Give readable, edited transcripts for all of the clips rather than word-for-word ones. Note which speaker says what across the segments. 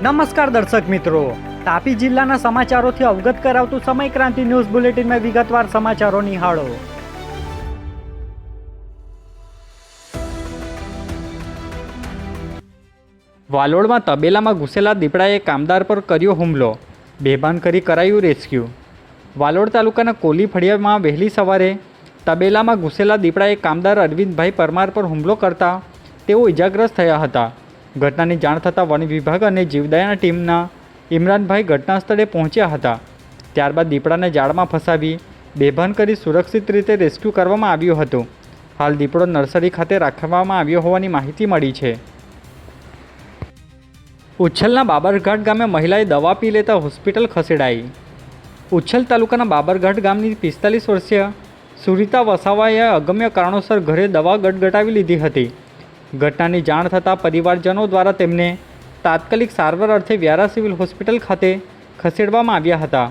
Speaker 1: નમસ્કાર દર્શક મિત્રો, તાપી જિલ્લાના સમાચારોથી અવગત કરાવતું સમય ક્રાંતિ ન્યૂઝ બુલેટિનમાં વિગતવાર સમાચારો નિહાળો. વાલોડમાં તબેલામાં ઘૂસેલા દીપડાએ કામદાર પર કર્યો હુમલો, બેભાન કરી કરાયું રેસ્ક્યુ. વાલોડ તાલુકાના કોલી ફળિયામાં વહેલી સવારે તબેલામાં ઘૂસેલા દીપડાએ કામદાર અરવિંદભાઈ પરમાર પર હુમલો કરતા તેઓ ઇજાગ્રસ્ત થયા હતા. ઘટનાની જાણ થતાં વન વિભાગ અને જીવદયાની ટીમના ઇમરાનભાઈ ઘટના સ્થળે પહોંચ્યા હતા. ત્યારબાદ દીપડાને જાળમાં ફસાવી બેભાન કરી સુરક્ષિત રીતે રેસ્ક્યુ કરવામાં આવ્યો હતો. હાલ દીપડો નર્સરી ખાતે રાખવામાં આવ્યો હોવાની માહિતી મળી છે. ઉચ્છલના બાબરઘાટ ગામે મહિલાએ દવા પી લેતા હોસ્પિટલ ખસેડાઈ. ઉચ્છલ તાલુકાના બાબરઘાટ ગામની 45 વર્ષીય સુરીતા વસાવાએ અગમ્ય કારણોસર ઘરે દવા ગટગટાવી લીધી હતી. ઘટનાની જાણ થતાં પરિવારજનો દ્વારા તેમને તાત્કાલિક સારવાર અર્થે વ્યારા સિવિલ હોસ્પિટલ ખાતે ખસેડવામાં આવ્યા હતા.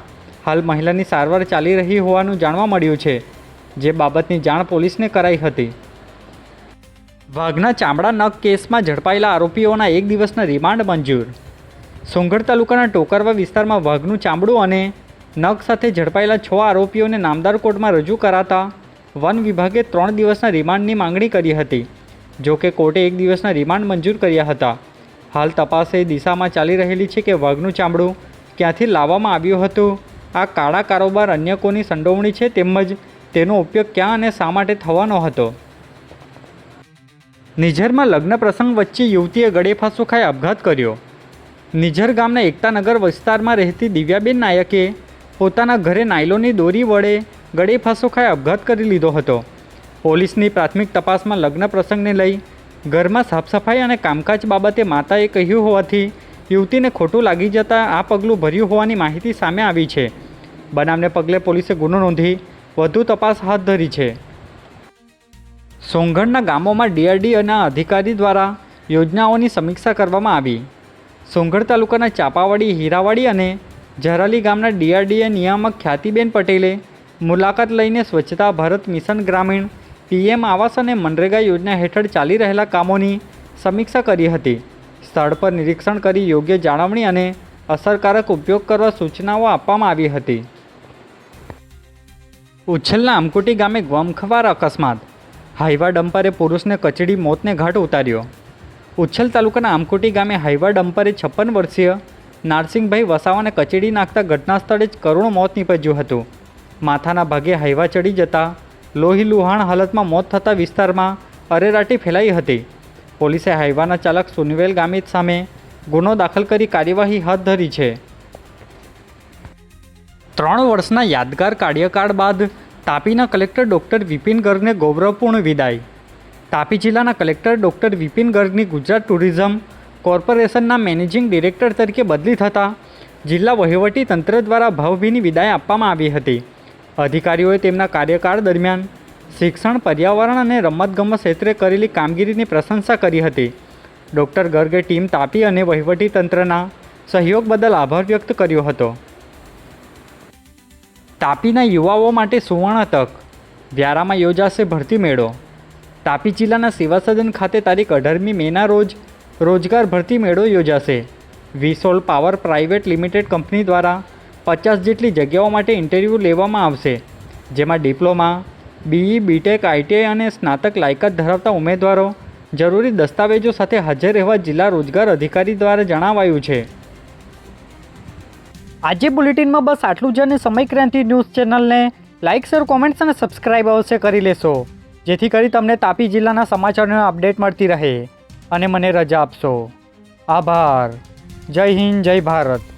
Speaker 1: હાલ મહિલાની સારવાર ચાલી રહી હોવાનું જાણવા મળ્યું છે, જે બાબતની જાણ પોલીસને કરાઈ હતી. વાઘના ચામડા નખ કેસમાં ઝડપાયેલા આરોપીઓના 1 દિવસના રિમાન્ડ મંજૂર. સોંગઢ તાલુકાના ટોકરવા વિસ્તારમાં વાઘનું ચામડું અને નખ સાથે ઝડપાયેલા 6 આરોપીઓને નામદાર કોર્ટમાં રજૂ કરાતા વન વિભાગે 3 દિવસના રિમાન્ડની માંગણી કરી હતી. જો કે કોર્ટે 1 દિવસના રિમાન્ડ મંજૂર કર્યા હતા. હાલ તપાસ એ દિશામાં ચાલી રહેલી છે કે વાઘનું ચામડું ક્યાંથી લાવવામાં આવ્યું હતું, આ કાળા કારોબાર અન્ય કોની સંડોવણી છે, તેમજ તેનો ઉપયોગ ક્યાં અને શા માટે થવાનો હતો. નિઝરમાં લગ્ન પ્રસંગ વચ્ચે યુવતીએ ગળે ફાંસો ખાઈ આપઘાત કર્યો. નિઝર ગામના એકતાનગર વિસ્તારમાં રહેતી દિવ્યાબેન નાયકે પોતાના ઘરે નાયલોનની દોરી વડે ગળે ફાંસો ખાઈ આપઘાત કરી લીધો હતો. પોલીસની પ્રાથમિક તપાસમાં લગ્ન પ્રસંગને લઈ ઘરમાં સાફસફાઈ અને કામકાજ બાબતે માતાએ કહ્યું હોવાથી યુવતીને ખોટું લાગી જતાં આ પગલું ભર્યું હોવાની માહિતી સામે આવી છે. બનાવને પગલે પોલીસે ગુનો નોંધી વધુ તપાસ હાથ ધરી છે. સોંગઢના ગામોમાં DRDના અધિકારી દ્વારા યોજનાઓની સમીક્ષા કરવામાં આવી. સોંગઢ તાલુકાના ચાપાવાડી, હીરાવાડી અને ઝરાલી ગામના DRDA નિયામક ખ્યાતિબેન પટેલે મુલાકાત લઈને સ્વચ્છતા ભારત મિશન ગ્રામીણ, PM આવાસ અને મનરેગા યોજના હેઠળ ચાલી રહેલા કામોની સમીક્ષા કરી હતી. સ્થળ પર નિરીક્ષણ કરી યોગ્ય જાળવણી અને અસરકારક ઉપયોગ કરવા સૂચનાઓ આપવામાં આવી હતી. ઉચ્છલના આમકોટી ગામે ગમખ્વાર અકસ્માત, હાઈવા ડમ્પરે પુરુષને કચડી મોતને ઘાટ ઉતાર્યો. ઉચ્છલ તાલુકાના આમકોટી ગામે હાઈવા ડમ્પરે 56 વર્ષીય નારસિંગભાઈ વસાવાને કચડી નાખતા ઘટના સ્થળે જ કરુણ મોત નીપજ્યું હતું. માથાના ભાગે હાઈવા ચડી જતા લોહી લુહાણ હાલતમાં મોત થતાં વિસ્તારમાં અરેરાટી ફેલાઈ હતી. પોલીસે હાઈવાના ચાલક સુનવેલ ગામિત સામે ગુનો દાખલ કરી કાર્યવાહી હાથ ધરી છે. 3 વર્ષના યાદગાર કાર્યકાળ બાદ તાપીના કલેક્ટર ડૉક્ટર વિપિન ગર્ગને ગૌરવપૂર્ણ વિદાય. તાપી જિલ્લાના કલેક્ટર ડૉક્ટર વિપિન ગર્ગની ગુજરાત ટુરિઝમ કોર્પોરેશનના મેનેજિંગ ડિરેક્ટર તરીકે બદલી થતાં જિલ્લા વહીવટી તંત્ર દ્વારા ભાવભીની વિદાય આપવામાં આવી હતી. અધિકારીઓએ તેમના કાર્યકાળ દરમિયાન શિક્ષણ, પર્યાવરણ અને રમતગમત ક્ષેત્રે કરેલી કામગીરીની પ્રશંસા કરી હતી. ડૉક્ટર ગર્ગે ટીમ તાપી અને વહીવટી તંત્રના સહયોગ બદલ આભાર વ્યક્ત કર્યો હતો. તાપીના યુવાઓ માટે સુવર્ણ તક, વ્યારામાં યોજાશે ભરતી મેળો. તાપી જિલ્લાના સેવાસદન ખાતે તારીખ 18મી મેના રોજ રોજગાર ભરતી મેળો યોજાશે. વિસોલ પાવર પ્રાઇવેટ લિમિટેડ કંપની દ્વારા 50 જેટલી જગ્યાઓ માટે ઇન્ટરવ્યૂ લેવામાં આવશે, જેમાં ડિપ્લોમા, BE, BTech, ITI અને સ્નાતક લાયકાત ધરાવતા ઉમેદવારો જરૂરી દસ્તાવેજો સાથે હાજર રહેવા જિલ્લા રોજગાર અધિકારી દ્વારા જણાવાયું છે. આજે બુલેટિનમાં બસ આટલું જ. અને સમય ક્રાંતિ ન્યૂઝ ચેનલને લાઇક, શેર, કોમેન્ટ્સ અને સબસ્ક્રાઇબ અવશ્ય કરી લેશો, જેથી કરી તમને તાપી જિલ્લાના સમાચારોનો અપડેટ મળતી રહે. અને મને રજા આપશો. આભાર. જય હિન્દ, જય ભારત.